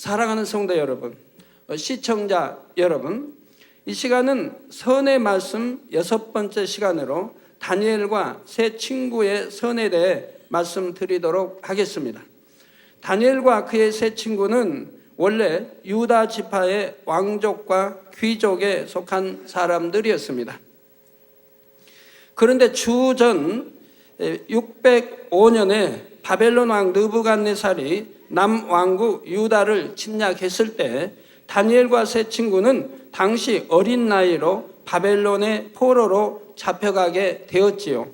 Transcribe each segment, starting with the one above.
사랑하는 성도 여러분, 시청자 여러분, 이 시간은 선의 말씀 6번째 시간으로 다니엘과 세 친구의 선에 대해 말씀드리도록 하겠습니다. 다니엘과 그의 세 친구는 원래 유다 지파의 왕족과 귀족에 속한 사람들이었습니다. 그런데 주전 605년에 바벨론 왕 느부갓네살이 남왕국 유다를 침략했을 때 다니엘과 세 친구는 당시 어린 나이로 바벨론의 포로로 잡혀가게 되었지요.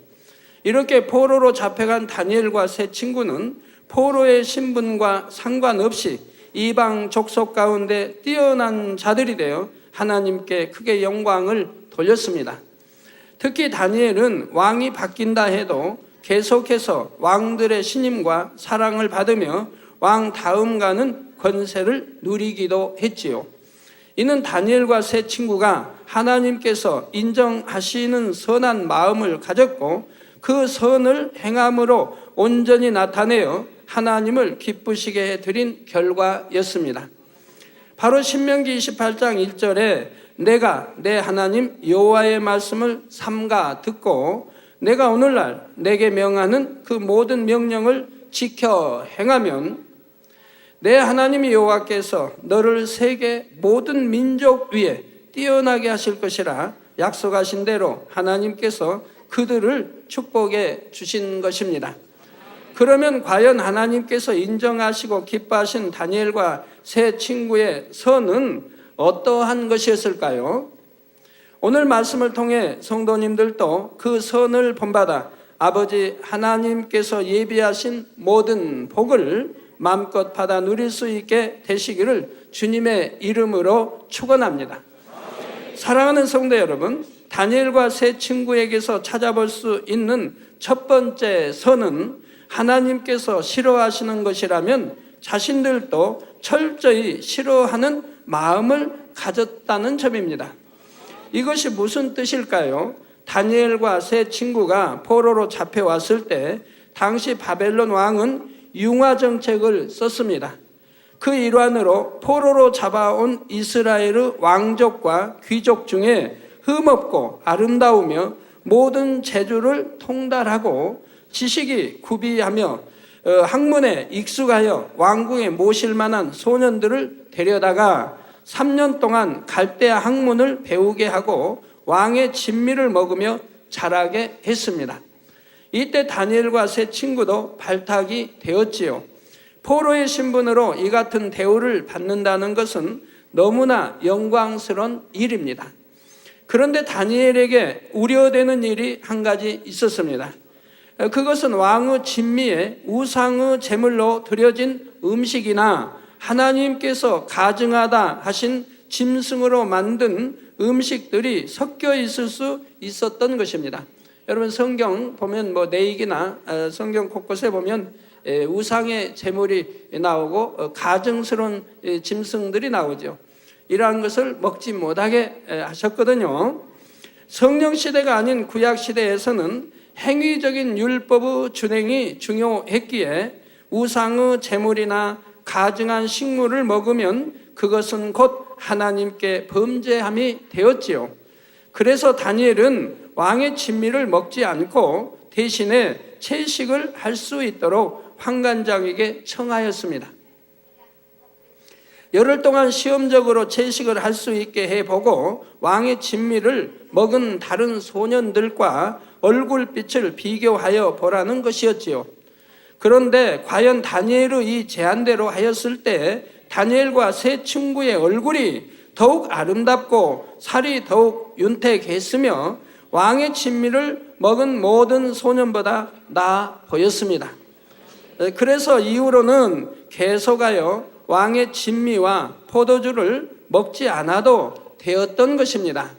이렇게 포로로 잡혀간 다니엘과 세 친구는 포로의 신분과 상관없이 이방 족속 가운데 뛰어난 자들이 되어 하나님께 크게 영광을 돌렸습니다. 특히 다니엘은 왕이 바뀐다 해도 계속해서 왕들의 신임과 사랑을 받으며 왕 다음가는 권세를 누리기도 했지요. 이는 다니엘과 세 친구가 하나님께서 인정하시는 선한 마음을 가졌고 그 선을 행함으로 온전히 나타내어 하나님을 기쁘시게 해드린 결과였습니다. 바로 신명기 28장 1절에 내가 내 하나님 여호와의 말씀을 삼가 듣고 내가 오늘날 내게 명하는 그 모든 명령을 지켜 행하면 내 하나님 여호와께서 너를 세계 모든 민족 위에 뛰어나게 하실 것이라 약속하신 대로 하나님께서 그들을 축복해 주신 것입니다. 그러면 과연 하나님께서 인정하시고 기뻐하신 다니엘과 세 친구의 선은 어떠한 것이었을까요? 오늘 말씀을 통해 성도님들도 그 선을 본받아 아버지 하나님께서 예비하신 모든 복을 마음껏 받아 누릴 수 있게 되시기를 주님의 이름으로 축원합니다. 사랑하는 성도 여러분, 다니엘과 세 친구에게서 찾아볼 수 있는 첫 번째 선은 하나님께서 싫어하시는 것이라면 자신들도 철저히 싫어하는 마음을 가졌다는 점입니다. 이것이 무슨 뜻일까요? 다니엘과 세 친구가 포로로 잡혀왔을 때 당시 바벨론 왕은 융화 정책을 썼습니다. 그 일환으로 포로로 잡아온 이스라엘 왕족과 귀족 중에 흠없고 아름다우며 모든 재주를 통달하고 지식이 구비하며 학문에 익숙하여 왕궁에 모실 만한 소년들을 데려다가 3년 동안 갈대아 학문을 배우게 하고 왕의 진미를 먹으며 자라게 했습니다. 이때 다니엘과 세 친구도 발탁이 되었지요. 포로의 신분으로 이 같은 대우를 받는다는 것은 너무나 영광스러운 일입니다. 그런데 다니엘에게 우려되는 일이 한 가지 있었습니다. 그것은 왕의 진미에 우상의 제물로 드려진 음식이나 하나님께서 가증하다 하신 짐승으로 만든 음식들이 섞여 있을 수 있었던 것입니다. 여러분 성경 보면 내익이나 성경 곳곳에 보면 우상의 제물이 나오고 가증스러운 짐승들이 나오죠. 이러한 것을 먹지 못하게 하셨거든요. 성령 시대가 아닌 구약 시대에서는 행위적인 율법의 준행이 중요했기에 우상의 제물이나 가증한 식물을 먹으면 그것은 곧 하나님께 범죄함이 되었지요. 그래서 다니엘은 왕의 진미를 먹지 않고 대신에 채식을 할 수 있도록 환관장에게 청하였습니다. 열흘 동안 시험적으로 채식을 할 수 있게 해보고 왕의 진미를 먹은 다른 소년들과 얼굴빛을 비교하여 보라는 것이었지요. 그런데 과연 다니엘의 이 제안대로 하였을 때 다니엘과 세 친구의 얼굴이 더욱 아름답고 살이 더욱 윤택했으며 왕의 진미를 먹은 모든 소년보다 나아 보였습니다. 그래서 이후로는 계속하여 왕의 진미와 포도주를 먹지 않아도 되었던 것입니다.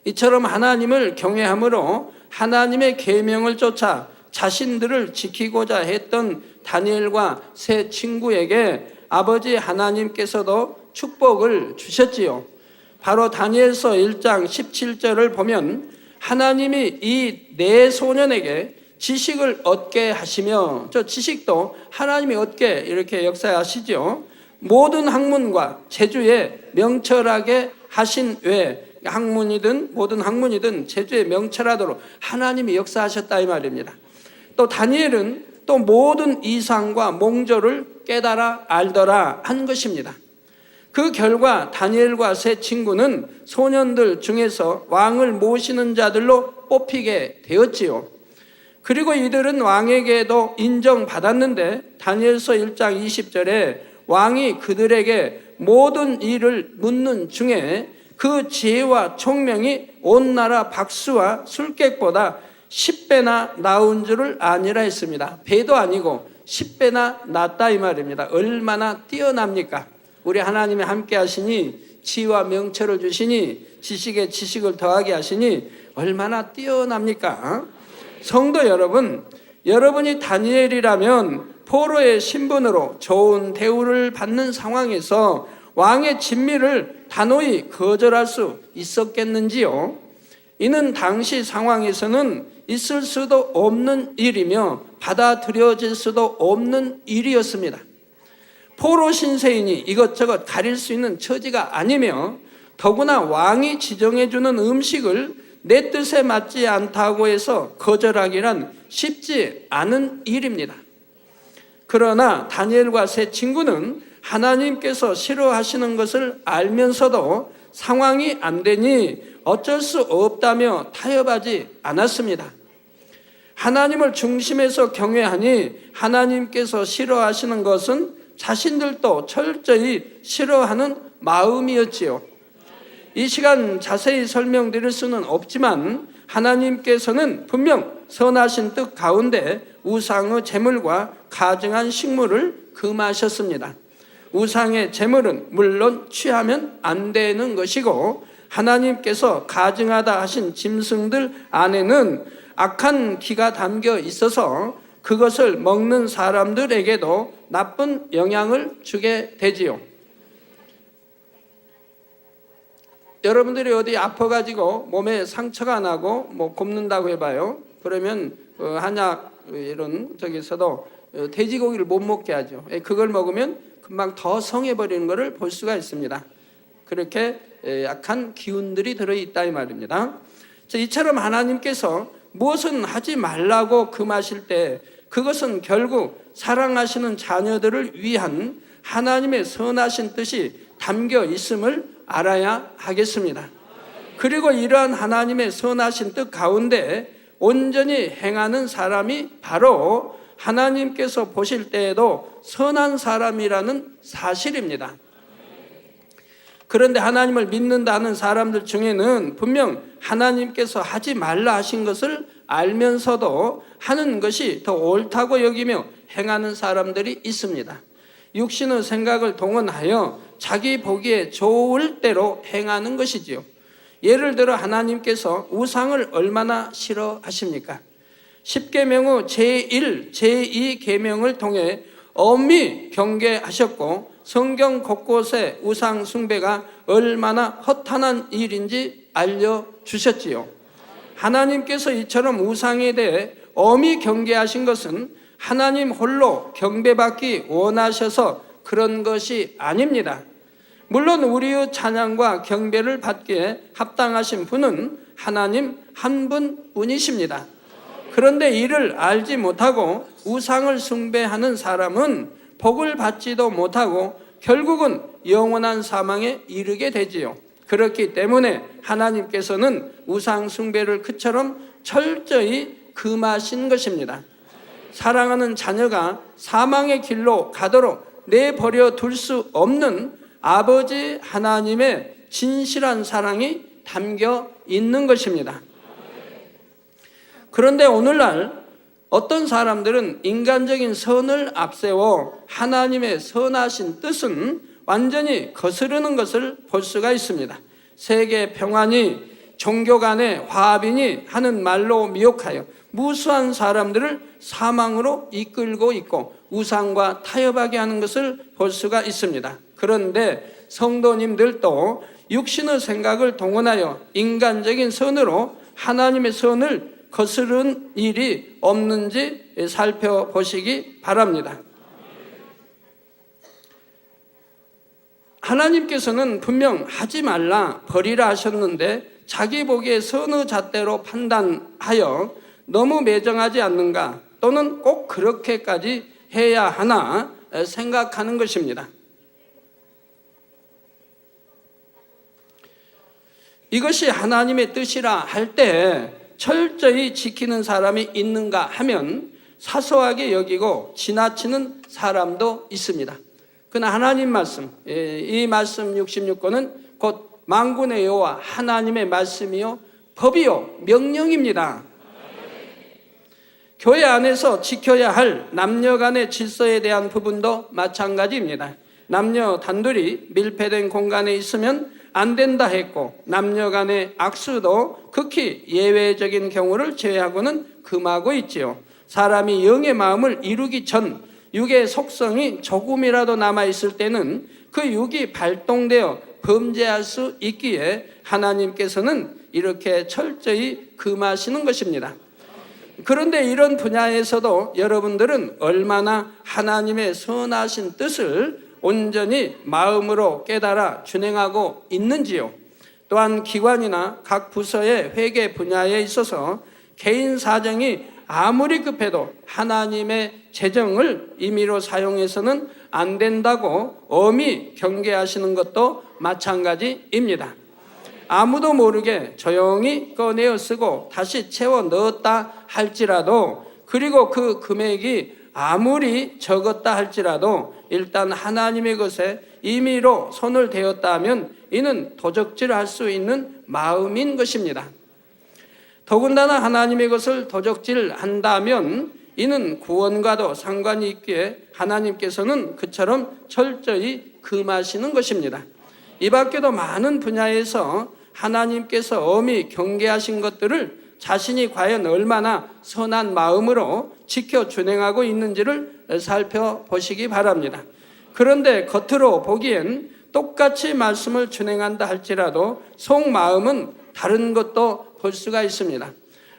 이처럼 하나님을 경외함으로 하나님의 계명을 쫓아 자신들을 지키고자 했던 다니엘과 세 친구에게 아버지 하나님께서도 축복을 주셨지요. 바로 다니엘서 1장 17절을 보면 하나님이 이 네 소년에게 지식을 얻게 하시며, 저 지식도 하나님이 얻게 이렇게 역사하시죠. 모든 학문과 재주에 명철하게 하신 외에, 학문이든 모든 학문이든 재주에 명철하도록 하나님이 역사하셨다 이 말입니다. 또 다니엘은 또 모든 이상과 몽조를 깨달아 알더라 한 것입니다. 그 결과 다니엘과 세 친구는 소년들 중에서 왕을 모시는 자들로 뽑히게 되었지요. 그리고 이들은 왕에게도 인정받았는데 다니엘서 1장 20절에 왕이 그들에게 모든 일을 묻는 중에 그 지혜와 총명이 온 나라 박수와 술객보다 10배나 나은 줄을 아니라 했습니다. 배도 아니고 10배나 낫다 이 말입니다. 얼마나 뛰어납니까? 우리 하나님이 함께 하시니 지혜와 명철을 주시니 지식에 지식을 더하게 하시니 얼마나 뛰어납니까? 성도 여러분, 여러분이 다니엘이라면 포로의 신분으로 좋은 대우를 받는 상황에서 왕의 진미를 단호히 거절할 수 있었겠는지요? 이는 당시 상황에서는 있을 수도 없는 일이며 받아들여질 수도 없는 일이었습니다. 포로 신세인이 이것저것 가릴 수 있는 처지가 아니며 더구나 왕이 지정해주는 음식을 내 뜻에 맞지 않다고 해서 거절하기란 쉽지 않은 일입니다. 그러나 다니엘과 세 친구는 하나님께서 싫어하시는 것을 알면서도 상황이 안 되니 어쩔 수 없다며 타협하지 않았습니다. 하나님을 중심에서 경외하니 하나님께서 싫어하시는 것은 자신들도 철저히 싫어하는 마음이었지요. 이 시간 자세히 설명드릴 수는 없지만 하나님께서는 분명 선하신 뜻 가운데 우상의 제물과 가증한 식물을 금하셨습니다. 우상의 제물은 물론 취하면 안 되는 것이고 하나님께서 가증하다 하신 짐승들 안에는 악한 기가 담겨 있어서 그것을 먹는 사람들에게도 나쁜 영향을 주게 되지요. 여러분들이 어디 아파가지고 몸에 상처가 나고 곱는다고 해봐요. 그러면 한약 이런 저기서도 돼지고기를 못 먹게 하죠. 그걸 먹으면 금방 더 성해버리는 것을 볼 수가 있습니다. 그렇게 약한 기운들이 들어있다 이 말입니다. 이처럼 하나님께서 무엇은 하지 말라고 금하실 때 그것은 결국 사랑하시는 자녀들을 위한 하나님의 선하신 뜻이 담겨 있음을 알아야 하겠습니다. 그리고 이러한 하나님의 선하신 뜻 가운데 온전히 행하는 사람이 바로 하나님께서 보실 때에도 선한 사람이라는 사실입니다. 그런데 하나님을 믿는다는 사람들 중에는 분명 하나님께서 하지 말라 하신 것을 알면서도 하는 것이 더 옳다고 여기며 행하는 사람들이 있습니다. 육신의 생각을 동원하여 자기 보기에 좋을 대로 행하는 것이지요. 예를 들어 하나님께서 우상을 얼마나 싫어하십니까? 10계명의 제1, 제2 계명을 통해 엄히 경계하셨고 성경 곳곳에 우상 숭배가 얼마나 허탄한 일인지 알려주셨지요. 하나님께서 이처럼 우상에 대해 엄히 경계하신 것은 하나님 홀로 경배받기 원하셔서 그런 것이 아닙니다. 물론 우리의 찬양과 경배를 받기에 합당하신 분은 하나님 한 분뿐이십니다. 그런데 이를 알지 못하고 우상을 숭배하는 사람은 복을 받지도 못하고 결국은 영원한 사망에 이르게 되지요. 그렇기 때문에 하나님께서는 우상 숭배를 그처럼 철저히 금하신 것입니다. 사랑하는 자녀가 사망의 길로 가도록 내버려 둘 수 없는 아버지 하나님의 진실한 사랑이 담겨 있는 것입니다. 그런데 오늘날 어떤 사람들은 인간적인 선을 앞세워 하나님의 선하신 뜻은 완전히 거스르는 것을 볼 수가 있습니다. 세계 평안이 종교 간의 화합이니 하는 말로 미혹하여 무수한 사람들을 사망으로 이끌고 있고 우상과 타협하게 하는 것을 볼 수가 있습니다. 그런데 성도님들도 육신의 생각을 동원하여 인간적인 선으로 하나님의 선을 거스른 일이 없는지 살펴보시기 바랍니다. 하나님께서는 분명 하지 말라 버리라 하셨는데 자기 보기에 선의 잣대로 판단하여 너무 매정하지 않는가, 또는 꼭 그렇게까지 해야 하나 생각하는 것입니다. 이것이 하나님의 뜻이라 할 때 철저히 지키는 사람이 있는가 하면 사소하게 여기고 지나치는 사람도 있습니다. 그러나 하나님 말씀, 이 말씀 66권은 곧 만군의 여호와 하나님의 말씀이요 법이요 명령입니다. 교회 안에서 지켜야 할 남녀 간의 질서에 대한 부분도 마찬가지입니다. 남녀 단둘이 밀폐된 공간에 있으면 안 된다 했고, 남녀 간의 악수도 극히 예외적인 경우를 제외하고는 금하고 있지요. 사람이 영의 마음을 이루기 전 육의 속성이 조금이라도 남아있을 때는 그 육이 발동되어 범죄할 수 있기에 하나님께서는 이렇게 철저히 금하시는 것입니다. 그런데 이런 분야에서도 여러분들은 얼마나 하나님의 선하신 뜻을 온전히 마음으로 깨달아 준행하고 있는지요. 또한 기관이나 각 부서의 회계 분야에 있어서 개인 사정이 아무리 급해도 하나님의 재정을 임의로 사용해서는 안 된다고 엄히 경계하시는 것도 마찬가지입니다. 아무도 모르게 조용히 꺼내어 쓰고 다시 채워 넣었다 할지라도, 그리고 그 금액이 아무리 적었다 할지라도 일단 하나님의 것에 임의로 손을 대었다 하면 이는 도적질할 수 있는 마음인 것입니다. 더군다나 하나님의 것을 도적질한다면 이는 구원과도 상관이 있기에 하나님께서는 그처럼 철저히 금하시는 것입니다. 이 밖에도 많은 분야에서 하나님께서 엄히 경계하신 것들을 자신이 과연 얼마나 선한 마음으로 지켜 준행하고 있는지를 살펴보시기 바랍니다. 그런데 겉으로 보기엔 똑같이 말씀을 준행한다 할지라도 속마음은 다른 것도 볼 수가 있습니다.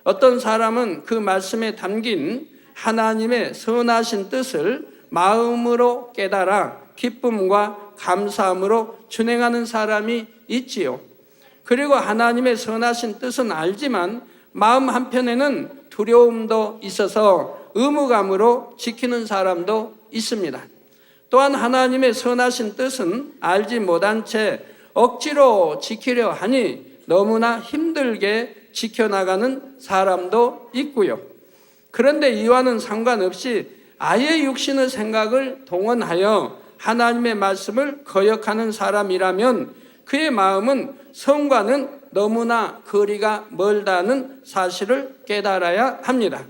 어떤 사람은 그 말씀에 담긴 하나님의 선하신 뜻을 마음으로 깨달아 기쁨과 감사함으로 준행하는 사람이 있지요. 그리고 하나님의 선하신 뜻은 알지만 마음 한편에는 두려움도 있어서 의무감으로 지키는 사람도 있습니다. 또한 하나님의 선하신 뜻은 알지 못한 채 억지로 지키려 하니 너무나 힘들게 지켜나가는 사람도 있고요. 그런데 이와는 상관없이 아예 육신의 생각을 동원하여 하나님의 말씀을 거역하는 사람이라면 그의 마음은 성과는 너무나 거리가 멀다는 사실을 깨달아야 합니다.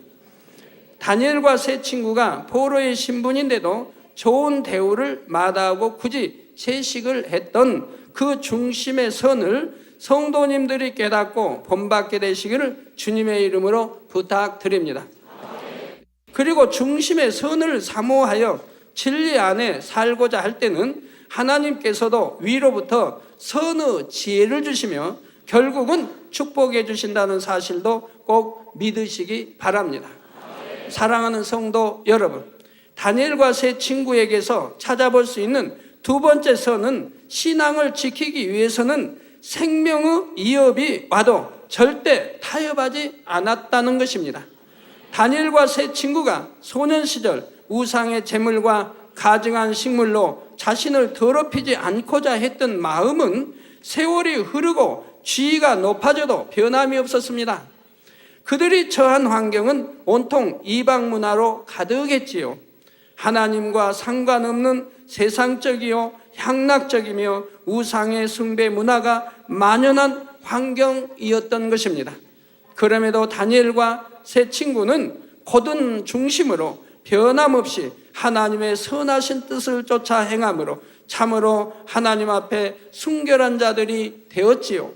다니엘과 세 친구가 포로의 신분인데도 좋은 대우를 마다하고 굳이 채식을 했던 그 중심의 선을 성도님들이 깨닫고 본받게 되시기를 주님의 이름으로 부탁드립니다. 그리고 중심의 선을 사모하여 진리 안에 살고자 할 때는 하나님께서도 위로부터 선의 지혜를 주시며 결국은 축복해 주신다는 사실도 꼭 믿으시기 바랍니다. 사랑하는 성도 여러분, 다니엘과 세 친구에게서 찾아볼 수 있는 두 번째 선은 신앙을 지키기 위해서는 생명의 위협이 와도 절대 타협하지 않았다는 것입니다. 다니엘과 세 친구가 소년 시절 우상의 제물과 가증한 식물로 자신을 더럽히지 않고자 했던 마음은 세월이 흐르고 지위가 높아져도 변함이 없었습니다. 그들이 처한 환경은 온통 이방 문화로 가득했지요. 하나님과 상관없는 세상적이요 향락적이며 우상의 숭배 문화가 만연한 환경이었던 것입니다. 그럼에도 다니엘과 세 친구는 고든 중심으로 변함없이 하나님의 선하신 뜻을 쫓아 행함으로 참으로 하나님 앞에 순결한 자들이 되었지요.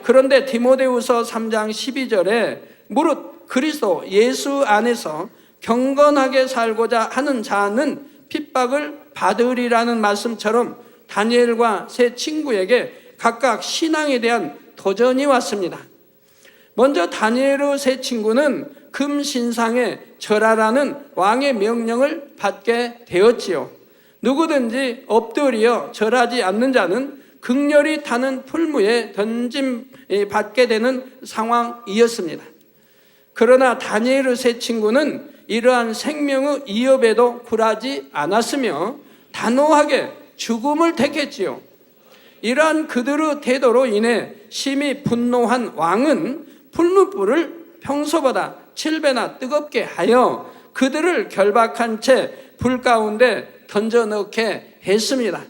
그런데 디모데후서 3장 12절에 무릇 그리스도 예수 안에서 경건하게 살고자 하는 자는 핍박을 받으리라는 말씀처럼 다니엘과 세 친구에게 각각 신앙에 대한 도전이 왔습니다. 먼저 다니엘의 세 친구는 금신상에 절하라는 왕의 명령을 받게 되었지요. 누구든지 엎드려 절하지 않는 자는 극렬히 타는 풀무에 던짐 받게 되는 상황이었습니다. 그러나 다니엘의 세 친구는 이러한 생명의 위협에도 굴하지 않았으며 단호하게 죽음을 택했지요. 이러한 그들의 태도로 인해 심히 분노한 왕은 풀무불을 평소보다 7배나 뜨겁게 하여 그들을 결박한 채 불 가운데 던져 넣게 했습니다.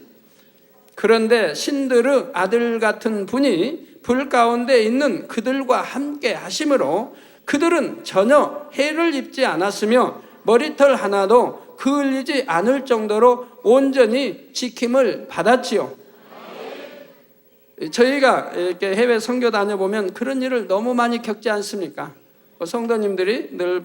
그런데 신들의 아들 같은 분이 불 가운데 있는 그들과 함께 하심으로 그들은 전혀 해를 입지 않았으며 머리털 하나도 그을리지 않을 정도로 온전히 지킴을 받았지요. 저희가 이렇게 해외 선교 다녀보면 그런 일을 너무 많이 겪지 않습니까? 성도님들이 늘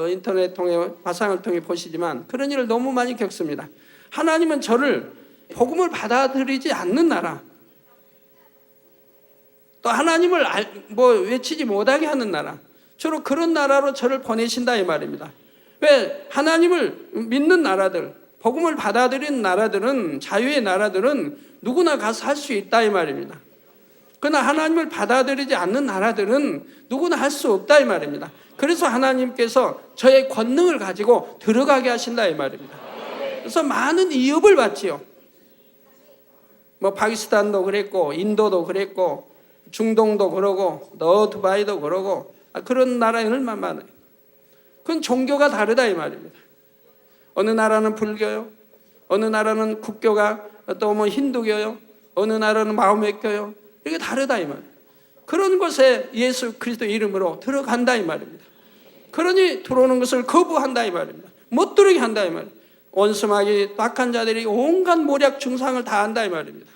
인터넷 통해 화상을 통해 보시지만 그런 일을 너무 많이 겪습니다. 하나님은 저를 복음을 받아들이지 않는 나라, 또 하나님을 외치지 못하게 하는 나라, 주로 그런 나라로 저를 보내신다 이 말입니다. 왜? 하나님을 믿는 나라들, 복음을 받아들이는 나라들은, 자유의 나라들은 누구나 가서 할 수 있다 이 말입니다. 그러나 하나님을 받아들이지 않는 나라들은 누구나 할 수 없다 이 말입니다. 그래서 하나님께서 저의 권능을 가지고 들어가게 하신다 이 말입니다. 그래서 많은 위협을 받지요. 파키스탄도 그랬고, 인도도 그랬고, 중동도 그러고, 두바이도 그러고, 그런 나라에 얼마나 많아요. 그건 종교가 다르다 이 말입니다. 어느 나라는 불교요, 어느 나라는 국교가 또 힌두교요, 어느 나라는 마호메교요. 이게 다르다 이 말이에요. 그런 곳에 예수 그리스도 이름으로 들어간다 이 말입니다. 그러니 들어오는 것을 거부한다 이 말입니다. 못 들어오게 한다 이 말이에요. 원수마귀 악한 자들이 온갖 모략 중상을 다 한다 이 말입니다.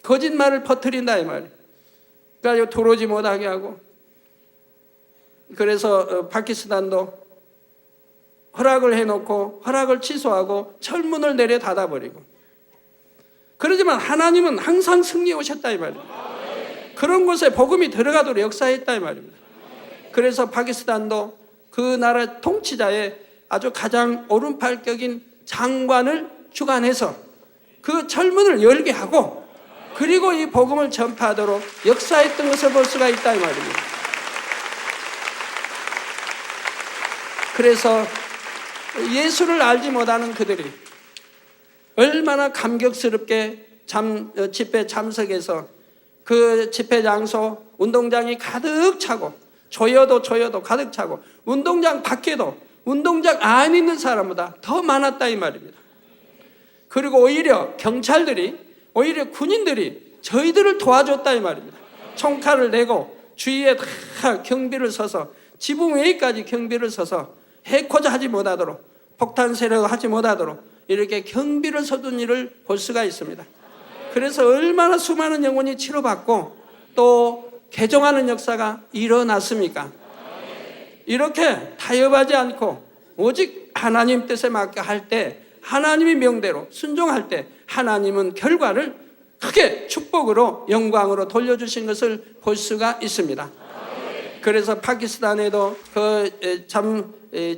거짓말을 퍼뜨린다 이 말이에요. 그러니까 들어오지 못하게 하고, 그래서 파키스탄도 허락을 해놓고 허락을 취소하고 철문을 내려 닫아버리고, 그러지만 하나님은 항상 승리해 오셨다 이 말입니다. 그런 곳에 복음이 들어가도록 역사했다 이 말입니다. 그래서 파키스탄도 그 나라 통치자의 아주 가장 오른팔격인 장관을 주관해서 그 철문을 열게 하고, 그리고 이 복음을 전파하도록 역사했던 것을 볼 수가 있다 이 말입니다. 그래서 예수를 알지 못하는 그들이 얼마나 감격스럽게 집회 참석해서 그 집회 장소 운동장이 가득 차고, 조여도 가득 차고, 운동장 밖에도 운동장 안에 있는 사람보다 더 많았다 이 말입니다. 그리고 오히려 경찰들이, 오히려 군인들이 저희들을 도와줬다 이 말입니다. 총칼을 내고 주위에 다 경비를 서서, 지붕 위에까지 경비를 서서 해코자 하지 못하도록, 폭탄 세력을 하지 못하도록 이렇게 경비를 서둔 일을 볼 수가 있습니다. 그래서 얼마나 수많은 영혼이 치료받고 또 개종하는 역사가 일어났습니까? 이렇게 타협하지 않고 오직 하나님 뜻에 맞게 할 때, 하나님의 명대로 순종할 때 하나님은 결과를 크게 축복으로, 영광으로 돌려주신 것을 볼 수가 있습니다. 그래서 파키스탄에도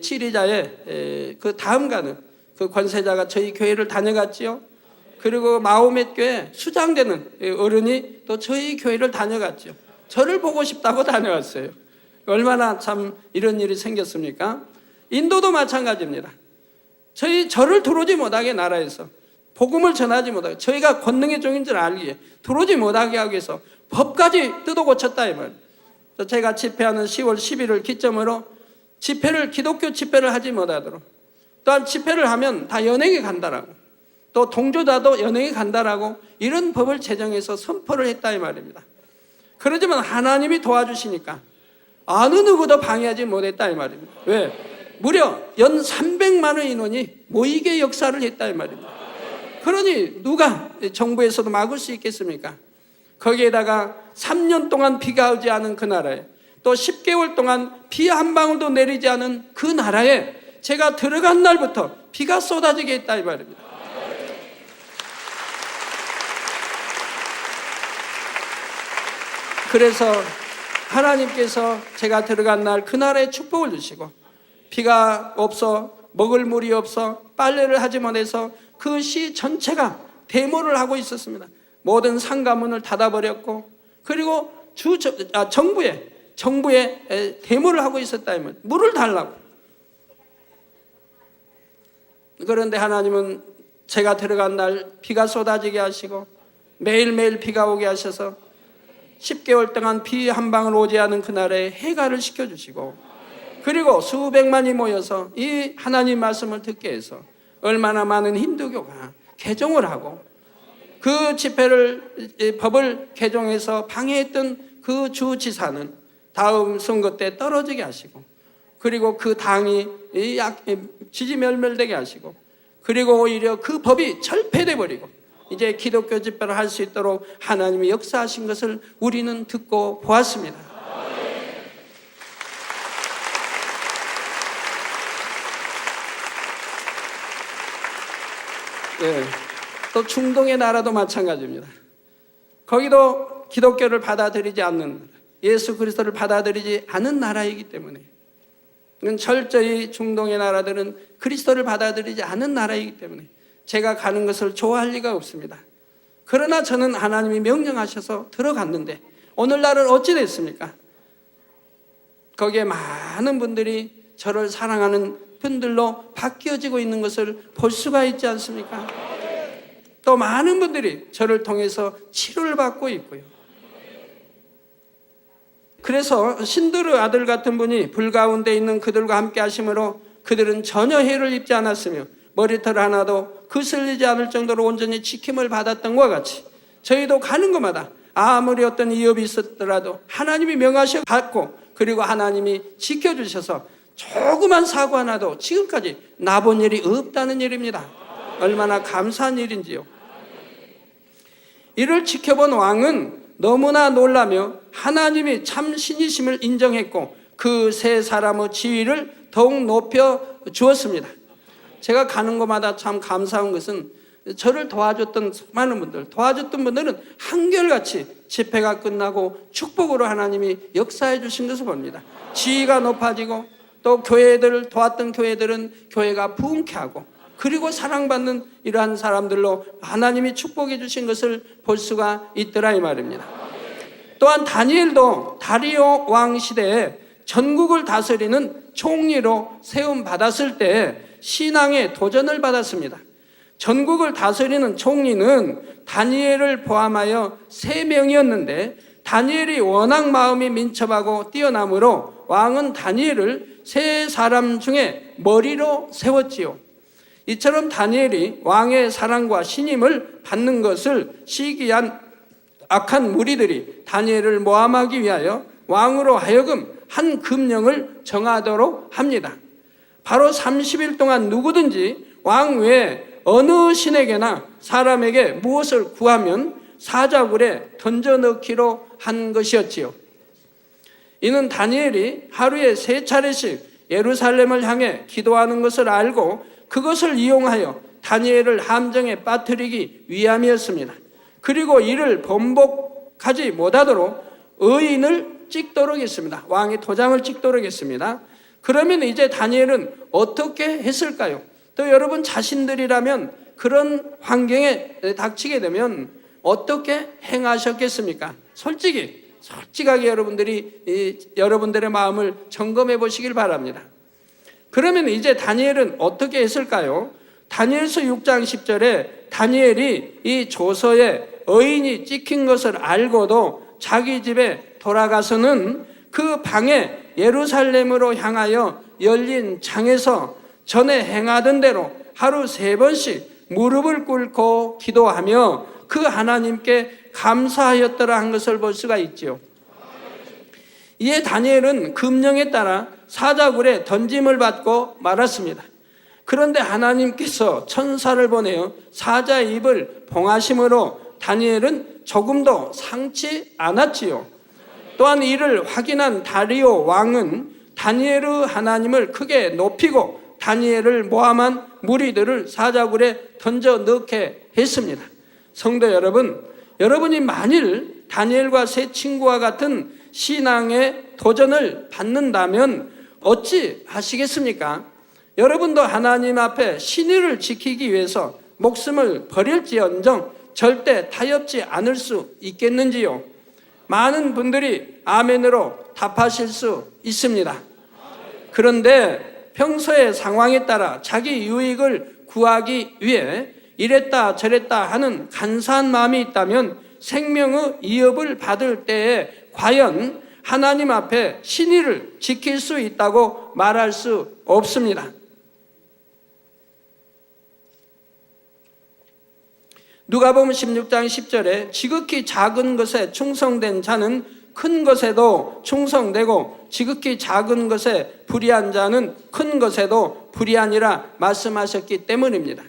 치리자의 그 다음 가는 그 권세자가 저희 교회를 다녀갔지요. 그리고 마호멧 교회 수장되는 어른이 또 저희 교회를 다녀갔죠. 저를 보고 싶다고 다녀왔어요. 얼마나 참 이런 일이 생겼습니까? 인도도 마찬가지입니다. 저를 들어오지 못하게, 나라에서 복음을 전하지 못하게, 저희가 권능의 종인 줄 알기에 들어오지 못하게 하기 위해서 법까지 뜯어 고쳤다 이 말이에요. 제가 집회하는 10월 10일을 기점으로 기독교 집회를 하지 못하도록, 또한 집회를 하면 다 연행에 간다라고, 또 동조자도 연행에 간다라고 이런 법을 제정해서 선포를 했다 이 말입니다. 그러지만 하나님이 도와주시니까 어느 누구도 방해하지 못했다 이 말입니다. 왜? 무려 연 300만 의 인원이 모이게 역사를 했다 이 말입니다. 그러니 누가 정부에서도 막을 수 있겠습니까? 거기에다가 3년 동안 비가 오지 않은 그 나라에, 또 10개월 동안 비 한 방울도 내리지 않은 그 나라에 제가 들어간 날부터 비가 쏟아지게 했다 이 말입니다. 그래서 하나님께서 제가 들어간 날 그날의 축복을 주시고, 비가 없어 먹을 물이 없어 빨래를 하지 못해서 그 시 전체가 데모를 하고 있었습니다. 모든 상가문을 닫아버렸고, 그리고 정부에 데모를 하고 있었다면 물을 달라고. 그런데 하나님은 제가 들어간 날 비가 쏟아지게 하시고 매일매일 비가 오게 하셔서 10개월 동안 비 한 방울 오지 않은 그날에 해가를 시켜주시고, 그리고 수백만이 모여서 이 하나님 말씀을 듣게 해서 얼마나 많은 힌두교가 개종을 하고, 그 법을 개종해서 방해했던 그 주지사는 다음 선거 때 떨어지게 하시고, 그리고 그 당이 지지멸멸되게 하시고, 그리고 오히려 그 법이 철폐돼 버리고 이제 기독교 집회를 할 수 있도록 하나님이 역사하신 것을 우리는 듣고 보았습니다. 네. 또 중동의 나라도 마찬가지입니다. 거기도 기독교를 받아들이지 않는, 예수 그리스도를 받아들이지 않은 나라이기 때문에, 철저히 중동의 나라들은 그리스도를 받아들이지 않은 나라이기 때문에 제가 가는 것을 좋아할 리가 없습니다. 그러나 저는 하나님이 명령하셔서 들어갔는데 오늘날은 어찌 됐습니까? 거기에 많은 분들이 저를 사랑하는 분들로 바뀌어지고 있는 것을 볼 수가 있지 않습니까? 또 많은 분들이 저를 통해서 치료를 받고 있고요. 그래서 신드르 아들 같은 분이 불 가운데 있는 그들과 함께 하심으로 그들은 전혀 해를 입지 않았으며 머리털 하나도 그슬리지 않을 정도로 온전히 지킴을 받았던 것과 같이 저희도 가는 곳마다 아무리 어떤 위협이 있었더라도 하나님이 명하셔 받고, 그리고 하나님이 지켜주셔서 조그만 사고 하나도 지금까지 나본 일이 없다는 일입니다. 얼마나 감사한 일인지요. 이를 지켜본 왕은 너무나 놀라며 하나님이 참 신이심을 인정했고 그 세 사람의 지위를 더욱 높여 주었습니다. 제가 가는 곳마다 참 감사한 것은 저를 도와줬던 많은 분들, 도와줬던 분들은 한결같이 집회가 끝나고 축복으로 하나님이 역사해 주신 것을 봅니다. 지위가 높아지고, 또 교회들을 도왔던 교회들은 교회가 부흥케 하고, 그리고 사랑받는 이러한 사람들로 하나님이 축복해 주신 것을 볼 수가 있더라 이 말입니다. 또한 다니엘도 다리오 왕 시대에 전국을 다스리는 총리로 세움 받았을 때 신앙의 도전을 받았습니다. 전국을 다스리는 총리는 다니엘을 포함하여 3명이었는데 다니엘이 워낙 마음이 민첩하고 뛰어나므로 왕은 다니엘을 3사람 중에 머리로 세웠지요. 이처럼 다니엘이 왕의 사랑과 신임을 받는 것을 시기한 악한 무리들이 다니엘을 모함하기 위하여 왕으로 하여금 한 금령을 정하도록 합니다. 바로 30일 동안 누구든지 왕 외에 어느 신에게나 사람에게 무엇을 구하면 사자굴에 던져넣기로 한 것이었지요. 이는 다니엘이 하루에 3차례씩 예루살렘을 향해 기도하는 것을 알고 그것을 이용하여 다니엘을 함정에 빠뜨리기 위함이었습니다. 그리고 이를 번복하지 못하도록 의인을 찍도록 했습니다. 왕이 도장을 찍도록 했습니다. 그러면 이제 다니엘은 어떻게 했을까요? 또 여러분 자신들이라면 그런 환경에 닥치게 되면 어떻게 행하셨겠습니까? 솔직하게 여러분들의 마음을 점검해 보시길 바랍니다. 그러면 이제 다니엘은 어떻게 했을까요? 다니엘서 6장 10절에 다니엘이 이 조서에 의인이 찍힌 것을 알고도 자기 집에 돌아가서는 그 방에 예루살렘으로 향하여 열린 장에서 전에 행하던 대로 하루 3번씩 무릎을 꿇고 기도하며 그 하나님께 감사하였더라 한 것을 볼 수가 있지요. 이에 다니엘은 금령에 따라 사자굴에 던짐을 받고 말았습니다. 그런데 하나님께서 천사를 보내어 사자의 입을 봉하심으로 다니엘은 조금도 상치 않았지요. 또한 이를 확인한 다리오 왕은 다니엘의 하나님을 크게 높이고 다니엘을 모함한 무리들을 사자굴에 던져 넣게 했습니다. 성도 여러분, 여러분이 만일 다니엘과 세 친구와 같은 신앙의 도전을 받는다면 어찌 하시겠습니까? 여러분도 하나님 앞에 신의를 지키기 위해서 목숨을 버릴지언정 절대 타협지 않을 수 있겠는지요? 많은 분들이 아멘으로 답하실 수 있습니다. 그런데 평소의 상황에 따라 자기 유익을 구하기 위해 이랬다 저랬다 하는 간사한 마음이 있다면 생명의 위협을 받을 때에 과연 하나님 앞에 신의를 지킬 수 있다고 말할 수 없습니다. 누가복음 16장 10절에 지극히 작은 것에 충성된 자는 큰 것에도 충성되고 지극히 작은 것에 불의한 자는 큰 것에도 불의하니라 말씀하셨기 때문입니다.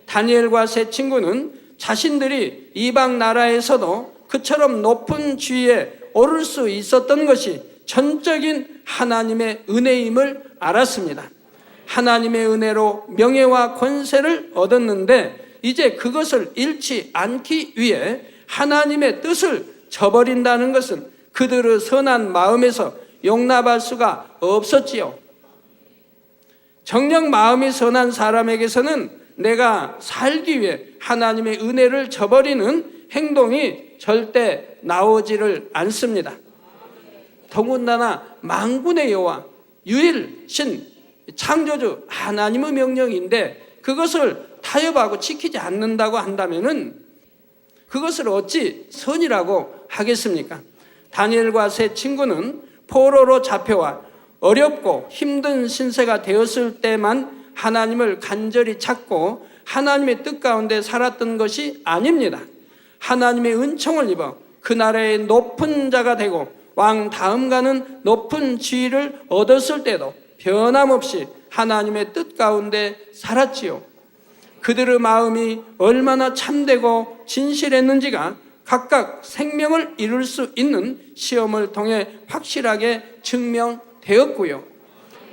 다니엘과 세 친구는 자신들이 이방 나라에서도 그처럼 높은 지위에 오를 수 있었던 것이 전적인 하나님의 은혜임을 알았습니다. 하나님의 은혜로 명예와 권세를 얻었는데 이제 그것을 잃지 않기 위해 하나님의 뜻을 저버린다는 것은 그들의 선한 마음에서 용납할 수가 없었지요. 정녕 마음이 선한 사람에게서는 내가 살기 위해 하나님의 은혜를 저버리는 행동이 절대 나오지를 않습니다. 더군다나 만군의 여호와 유일신 창조주 하나님의 명령인데 그것을 타협하고 지키지 않는다고 한다면은 그것을 어찌 선이라고 하겠습니까? 다니엘과 세 친구는 포로로 잡혀와 어렵고 힘든 신세가 되었을 때만 하나님을 간절히 찾고 하나님의 뜻 가운데 살았던 것이 아닙니다. 하나님의 은총을 입어 그 나라의 높은 자가 되고 왕 다음가는 높은 지위를 얻었을 때도 변함없이 하나님의 뜻 가운데 살았지요. 그들의 마음이 얼마나 참되고 진실했는지가 각각 생명을 이룰 수 있는 시험을 통해 확실하게 증명되었고요.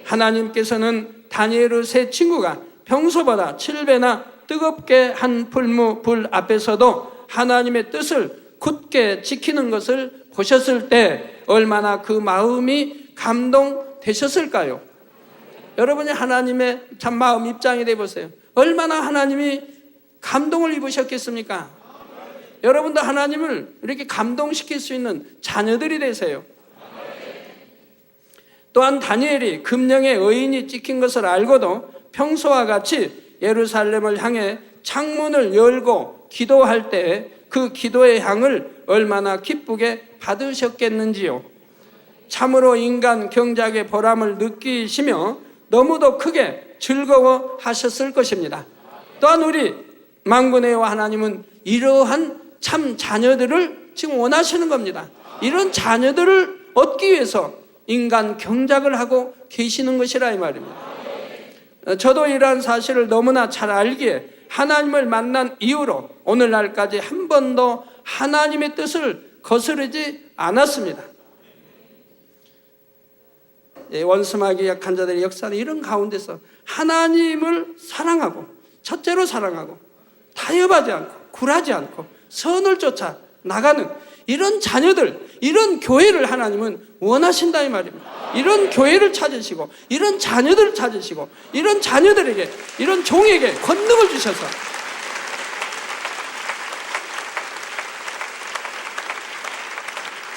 하나님께서는 다니엘의 세 친구가 평소보다 7배나 뜨겁게 한 풀무 불 앞에서도 하나님의 뜻을 굳게 지키는 것을 보셨을 때 얼마나 그 마음이 감동되셨을까요? 여러분이 하나님의 참 마음 입장이 되어보세요. 얼마나 하나님이 감동을 입으셨겠습니까? 여러분도 하나님을 이렇게 감동시킬 수 있는 자녀들이 되세요. 또한 다니엘이 금령의 의인이 찍힌 것을 알고도 평소와 같이 예루살렘을 향해 창문을 열고 기도할 때 그 기도의 향을 얼마나 기쁘게 받으셨겠는지요. 참으로 인간 경작의 보람을 느끼시며 너무도 크게 즐거워하셨을 것입니다. 또한 우리 만군의 여호와 하나님은 이러한 참 자녀들을 지금 원하시는 겁니다. 이런 자녀들을 얻기 위해서 인간 경작을 하고 계시는 것이라 이 말입니다. 저도 이러한 사실을 너무나 잘 알기에 하나님을 만난 이후로 오늘날까지 한 번도 하나님의 뜻을 거스르지 않았습니다. 원수마귀 약한 자들의 역사는 이런 가운데서 하나님을 사랑하고 첫째로 사랑하고 타협하지 않고 굴하지 않고 선을 쫓아 나가는 이런 자녀들, 이런 교회를 하나님은 원하신다 이 말입니다. 이런 교회를 찾으시고 이런 자녀들을 찾으시고 이런 자녀들에게 이런 종에게 권능을 주셔서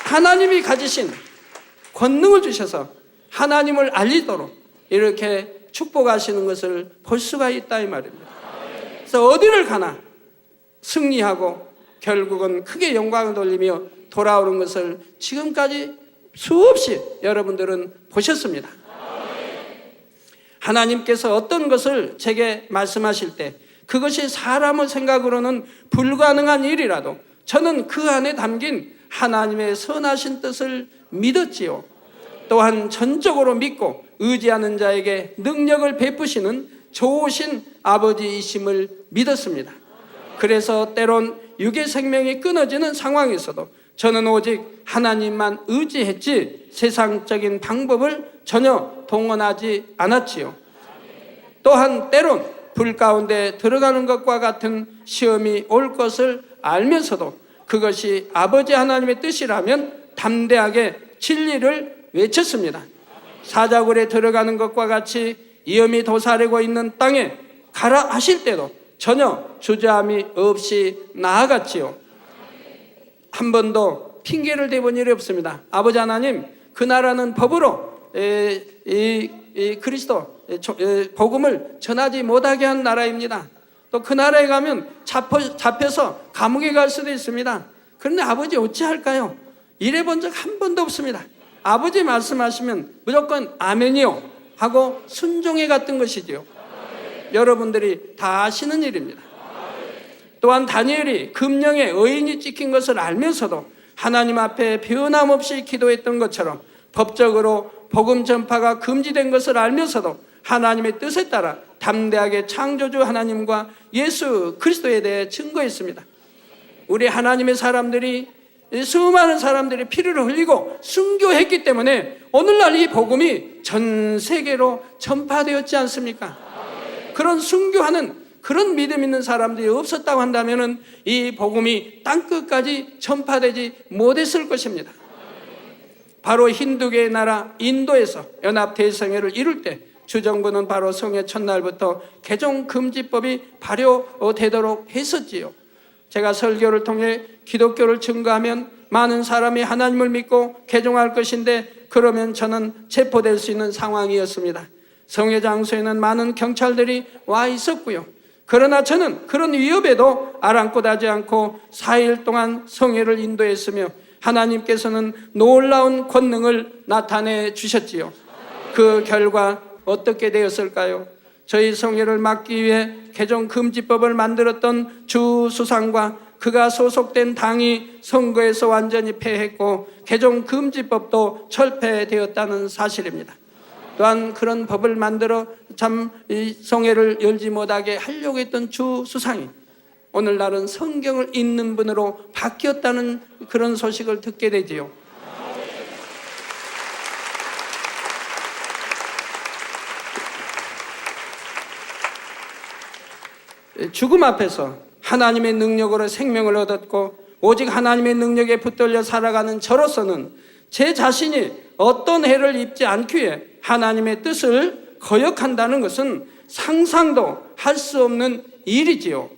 하나님이 가지신 권능을 주셔서 하나님을 알리도록 이렇게 축복하시는 것을 볼 수가 있다 이 말입니다. 그래서 어디를 가나 승리하고 결국은 크게 영광을 돌리며 돌아오는 것을 지금까지 수없이 여러분들은 보셨습니다. 하나님께서 어떤 것을 제게 말씀하실 때 그것이 사람의 생각으로는 불가능한 일이라도 저는 그 안에 담긴 하나님의 선하신 뜻을 믿었지요. 또한 전적으로 믿고 의지하는 자에게 능력을 베푸시는 좋으신 아버지이심을 믿었습니다. 그래서 때론 육의 생명이 끊어지는 상황에서도 저는 오직 하나님만 의지했지 세상적인 방법을 전혀 동원하지 않았지요. 또한 때론 불 가운데 들어가는 것과 같은 시험이 올 것을 알면서도 그것이 아버지 하나님의 뜻이라면 담대하게 진리를 외쳤습니다. 사자굴에 들어가는 것과 같이 위험이 도사리고 있는 땅에 가라 하실 때도 전혀 주저함이 없이 나아갔지요. 한 번도 핑계를 대본 일이 없습니다. 아버지 하나님, 그 나라는 법으로 그리스도 복음을 전하지 못하게 한 나라입니다. 또 그 나라에 가면 잡혀서 감옥에 갈 수도 있습니다. 그런데 아버지 어찌할까요? 이래 본 적 한 번도 없습니다. 아버지 말씀하시면 무조건 아멘이요 하고 순종해 갔던 것이지요. 여러분들이 다 아시는 일입니다. 또한 다니엘이 금령에 의인이 찍힌 것을 알면서도 하나님 앞에 변함없이 기도했던 것처럼 법적으로 복음 전파가 금지된 것을 알면서도 하나님의 뜻에 따라 담대하게 창조주 하나님과 예수 그리스도에 대해 증거했습니다. 우리 하나님의 사람들이, 수많은 사람들이 피를 흘리고 순교했기 때문에 오늘날 이 복음이 전 세계로 전파되었지 않습니까? 그런 순교하는, 그런 믿음 있는 사람들이 없었다고 한다면 이 복음이 땅끝까지 전파되지 못했을 것입니다. 바로 힌두교의 나라 인도에서 연합대성회를 이룰 때 주정부는 바로 성회 첫날부터 개종금지법이 발효되도록 했었지요. 제가 설교를 통해 기독교를 증거하면 많은 사람이 하나님을 믿고 개종할 것인데, 그러면 저는 체포될 수 있는 상황이었습니다. 성회 장소에는 많은 경찰들이 와 있었고요. 그러나 저는 그런 위협에도 아랑곳하지 않고 4일 동안 성회를 인도했으며 하나님께서는 놀라운 권능을 나타내 주셨지요. 그 결과 어떻게 되었을까요? 저희 성회를 막기 위해 개종금지법을 만들었던 주 수상과 그가 소속된 당이 선거에서 완전히 패했고 개종금지법도 철폐되었다는 사실입니다. 또한 그런 법을 만들어 이 성회를 열지 못하게 하려고 했던 주 수상이 오늘날은 성경을 읽는 분으로 바뀌었다는 그런 소식을 듣게 되지요. 죽음 앞에서 하나님의 능력으로 생명을 얻었고 오직 하나님의 능력에 붙들려 살아가는 저로서는 제 자신이 어떤 해를 입지 않기 위해 하나님의 뜻을 거역한다는 것은 상상도 할 수 없는 일이지요.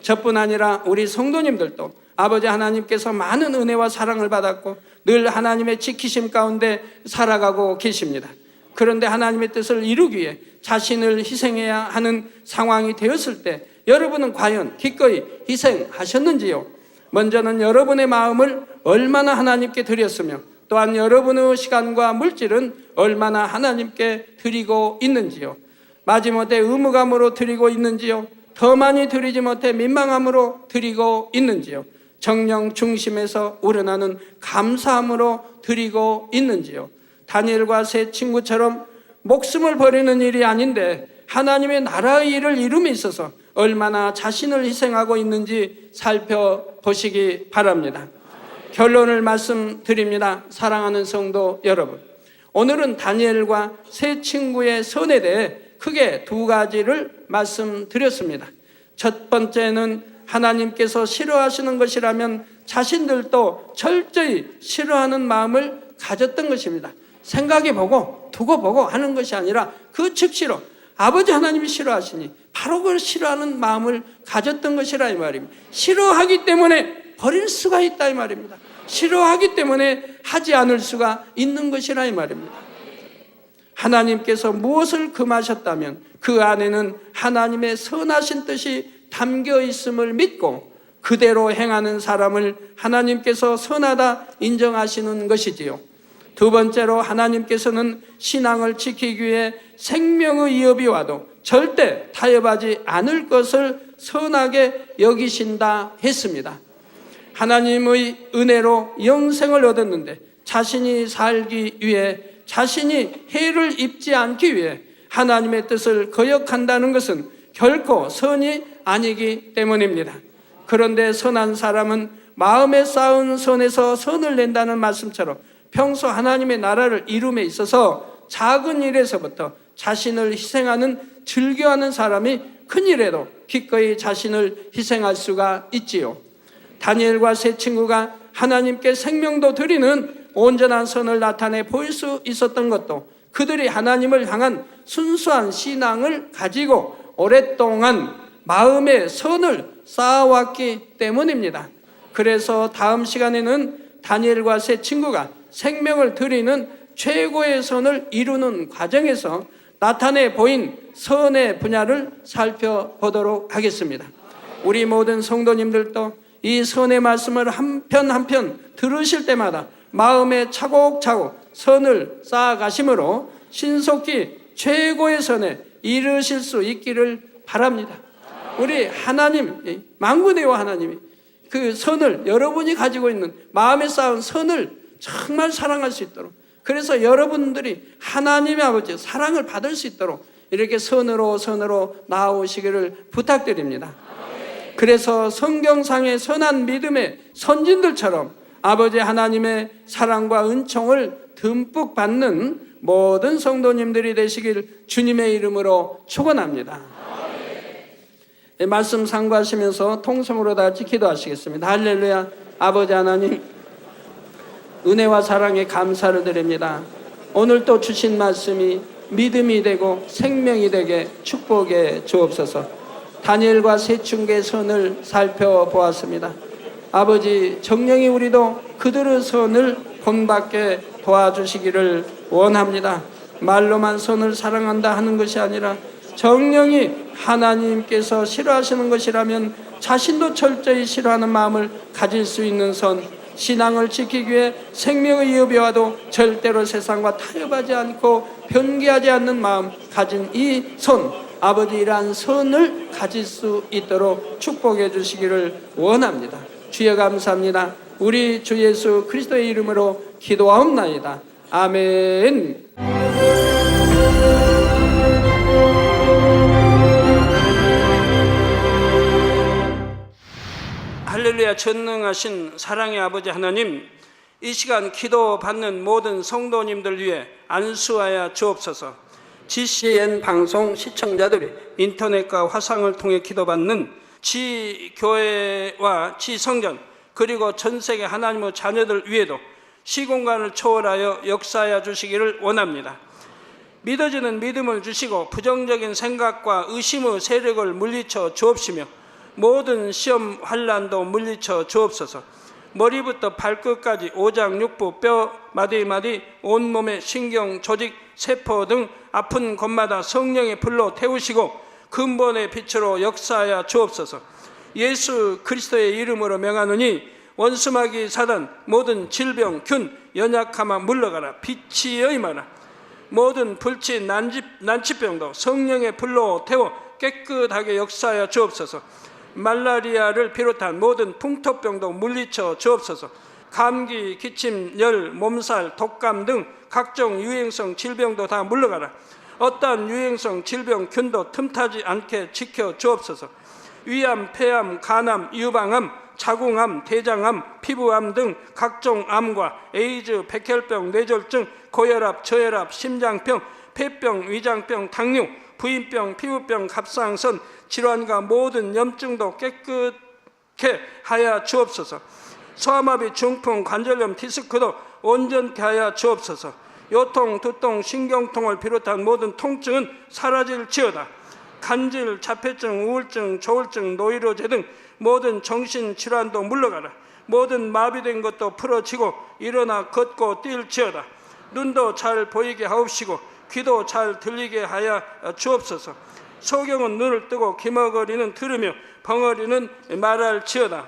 저뿐 아니라 우리 성도님들도 아버지 하나님께서 많은 은혜와 사랑을 받았고 늘 하나님의 지키심 가운데 살아가고 계십니다. 그런데 하나님의 뜻을 이루기 위해 자신을 희생해야 하는 상황이 되었을 때 여러분은 과연 기꺼이 희생하셨는지요? 먼저는 여러분의 마음을 얼마나 하나님께 드렸으며 또한 여러분의 시간과 물질은 얼마나 하나님께 드리고 있는지요? 마지못해 의무감으로 드리고 있는지요? 더 많이 드리지 못해 민망함으로 드리고 있는지요? 정령 중심에서 우러나는 감사함으로 드리고 있는지요? 다니엘과 세 친구처럼 목숨을 버리는 일이 아닌데 하나님의 나라의 일을 이룸에 있어서 얼마나 자신을 희생하고 있는지 살펴보시기 바랍니다. 결론을 말씀드립니다. 사랑하는 성도 여러분, 오늘은 다니엘과 세 친구의 선에 대해 크게 두 가지를 말씀드렸습니다. 첫 번째는 하나님께서 싫어하시는 것이라면 자신들도 철저히 싫어하는 마음을 가졌던 것입니다. 생각해보고 두고 보고 하는 것이 아니라 그 즉시로 아버지 하나님이 싫어하시니 바로 그걸 싫어하는 마음을 가졌던 것이라 이 말입니다. 싫어하기 때문에 버릴 수가 있다 이 말입니다. 싫어하기 때문에 하지 않을 수가 있는 것이라 이 말입니다. 하나님께서 무엇을 금하셨다면 그 안에는 하나님의 선하신 뜻이 담겨 있음을 믿고 그대로 행하는 사람을 하나님께서 선하다 인정하시는 것이지요. 두 번째로 하나님께서는 신앙을 지키기 위해 생명의 위협이 와도 절대 타협하지 않을 것을 선하게 여기신다 했습니다. 하나님의 은혜로 영생을 얻었는데 자신이 살기 위해, 자신이 해를 입지 않기 위해 하나님의 뜻을 거역한다는 것은 결코 선이 아니기 때문입니다. 그런데 선한 사람은 마음에 쌓은 선에서 선을 낸다는 말씀처럼 평소 하나님의 나라를 이룸에 있어서 작은 일에서부터 자신을 희생하는, 즐겨하는 사람이 큰 일에도 기꺼이 자신을 희생할 수가 있지요. 다니엘과 세 친구가 하나님께 생명도 드리는 온전한 선을 나타내 보일 수 있었던 것도 그들이 하나님을 향한 순수한 신앙을 가지고 오랫동안 마음의 선을 쌓아왔기 때문입니다. 그래서 다음 시간에는 다니엘과 세 친구가 생명을 드리는 최고의 선을 이루는 과정에서 나타내 보인 선의 분야를 살펴보도록 하겠습니다. 우리 모든 성도님들도 이 선의 말씀을 한 편 한 편 들으실 때마다 마음에 차곡차곡 선을 쌓아가심으로 신속히 최고의 선에 이르실 수 있기를 바랍니다. 우리 하나님, 만군의 하나님이 그 선을, 여러분이 가지고 있는 마음에 쌓은 선을 정말 사랑할 수 있도록, 그래서 여러분들이 하나님의 아버지 사랑을 받을 수 있도록 이렇게 선으로 나아오시기를 부탁드립니다. 그래서 성경상의 선한 믿음의 선진들처럼 아버지 하나님의 사랑과 은총을 듬뿍 받는 모든 성도님들이 되시길 주님의 이름으로 축원합니다. 말씀 상고하시면서 통성으로 다 같이 기도하시겠습니다. 할렐루야. 아버지 하나님, 은혜와 사랑에 감사를 드립니다. 오늘 또 주신 말씀이 믿음이 되고 생명이 되게 축복해 주옵소서. 다니엘과 세 친구의 선을 살펴보았습니다. 아버지, 정령이 우리도 그들의 선을 본받게 도와주시기를 원합니다. 말로만 선을 사랑한다 하는 것이 아니라 정령이 하나님께서 싫어하시는 것이라면 자신도 철저히 싫어하는 마음을 가질 수 있는 선, 신앙을 지키기 위해 생명의 위협이 와도 절대로 세상과 타협하지 않고 변개하지 않는 마음 가진 이 선, 아버지, 이러한 선을 가질 수 있도록 축복해 주시기를 원합니다. 주여 감사합니다. 우리 주 예수 그리스도의 이름으로 기도하옵나이다. 아멘. 할렐루야. 전능하신 사랑의 아버지 하나님, 이 시간 기도 받는 모든 성도님들 위해 안수하여 주옵소서. GCN 방송 시청자들이 인터넷과 화상을 통해 기도받는 지교회와 지성전, 그리고 전세계 하나님의 자녀들 위에도 시공간을 초월하여 역사하여 주시기를 원합니다. 믿어지는 믿음을 주시고 부정적인 생각과 의심의 세력을 물리쳐 주옵시며 모든 시험 환난도 물리쳐 주옵소서. 머리부터 발끝까지 오장육부, 뼈, 마디마디, 온몸의 신경, 조직, 세포 등 아픈 곳마다 성령의 불로 태우시고 근본의 빛으로 역사하여 주옵소서. 예수 그리스도의 이름으로 명하노니 원수마귀 사단, 모든 질병, 균, 연약함아 물러가라. 빛이 임하라. 모든 불치, 난치병도 성령의 불로 태워 깨끗하게 역사하여 주옵소서. 말라리아를 비롯한 모든 풍토병도 물리쳐 주옵소서. 감기, 기침, 열, 몸살, 독감 등 각종 유행성 질병도 다 물러가라. 어떠한 유행성 질병, 균도 틈타지 않게 지켜 주옵소서. 위암, 폐암, 간암, 유방암, 자궁암, 대장암, 피부암 등 각종 암과 에이즈, 백혈병, 뇌졸중, 고혈압, 저혈압, 심장병, 폐병, 위장병, 당뇨, 부인병, 피부병, 갑상선 질환과 모든 염증도 깨끗게 하여 주옵소서. 소아마비, 중풍, 관절염, 디스크도 온전케 하여 주옵소서. 요통, 두통, 신경통을 비롯한 모든 통증은 사라질지어다. 간질, 자폐증, 우울증, 조울증, 노이로제 등 모든 정신질환도 물러가라. 모든 마비된 것도 풀어지고 일어나 걷고 뛸지어다. 눈도 잘 보이게 하옵시고 귀도 잘 들리게 하여 주옵소서. 소경은 눈을 뜨고 기머거리는 들으며 벙어리는 말할지어다.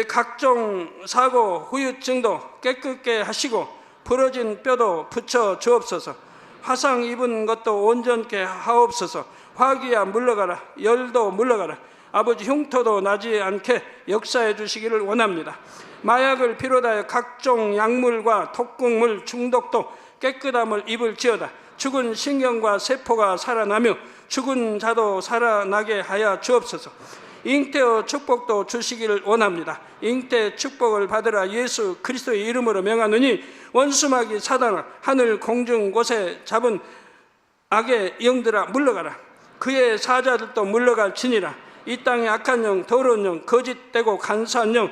각종 사고, 후유증도 깨끗게 하시고 부러진 뼈도 붙여 주옵소서. 화상 입은 것도 온전케 하옵소서. 화기야 물러가라. 열도 물러가라. 아버지, 흉터도 나지 않게 역사해 주시기를 원합니다. 마약을 비롯하여 각종 약물과 독극물 중독도 깨끗함을 입을지어다. 죽은 신경과 세포가 살아나며 죽은 자도 살아나게 하여 주옵소서. 잉태의 축복도 주시기를 원합니다. 잉태 축복을 받으라. 예수 그리스도의 이름으로 명하노니 원수마귀 사단아, 하늘 공중 곳에 잡은 악의 영들아 물러가라. 그의 사자들도 물러갈지니라. 이 땅의 악한 영, 더러운 영, 거짓되고 간사한 영,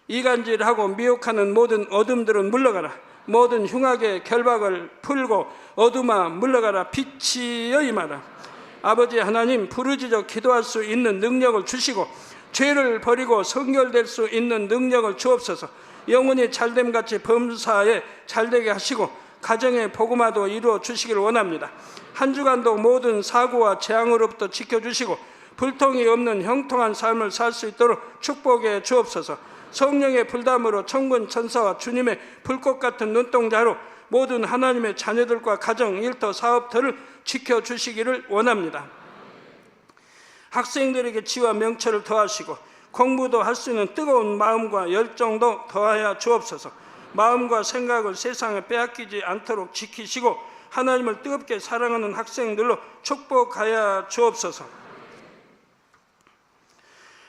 이간질하고 미혹하는 모든 어둠들은 물러가라. 모든 흉악의 결박을 풀고 어둠아 물러가라. 빛이여 임하라. 아버지 하나님, 부르짖어 기도할 수 있는 능력을 주시고 죄를 버리고 성결될 수 있는 능력을 주옵소서. 영혼이 잘됨같이 범사에 잘되게 하시고 가정의 복음화도 이루어 주시기를 원합니다. 한 주간도 모든 사고와 재앙으로부터 지켜주시고 불통이 없는 형통한 삶을 살 수 있도록 축복해 주옵소서. 성령의 불담으로 천군 천사와 주님의 불꽃 같은 눈동자로 모든 하나님의 자녀들과 가정, 일터, 사업터를 지켜주시기를 원합니다. 학생들에게 지와 명철을 더하시고 공부도 할 수 있는 뜨거운 마음과 열정도 더하여 주옵소서. 마음과 생각을 세상에 빼앗기지 않도록 지키시고 하나님을 뜨겁게 사랑하는 학생들로 축복하여 주옵소서.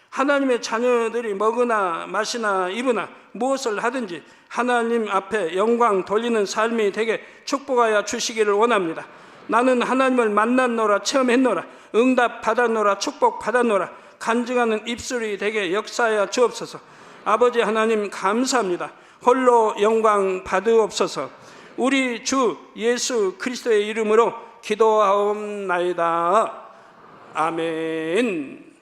하나님의 자녀들이 먹으나 마시나 입으나 무엇을 하든지 하나님 앞에 영광 돌리는 삶이 되게 축복하여 주시기를 원합니다. 나는 하나님을 만났노라, 체험했노라, 응답 받았노라, 축복 받았노라, 간증하는 입술이 되게 역사하여 주옵소서. 아버지 하나님 감사합니다. 홀로 영광 받으옵소서. 우리 주 예수 그리스도의 이름으로 기도하옵나이다. 아멘.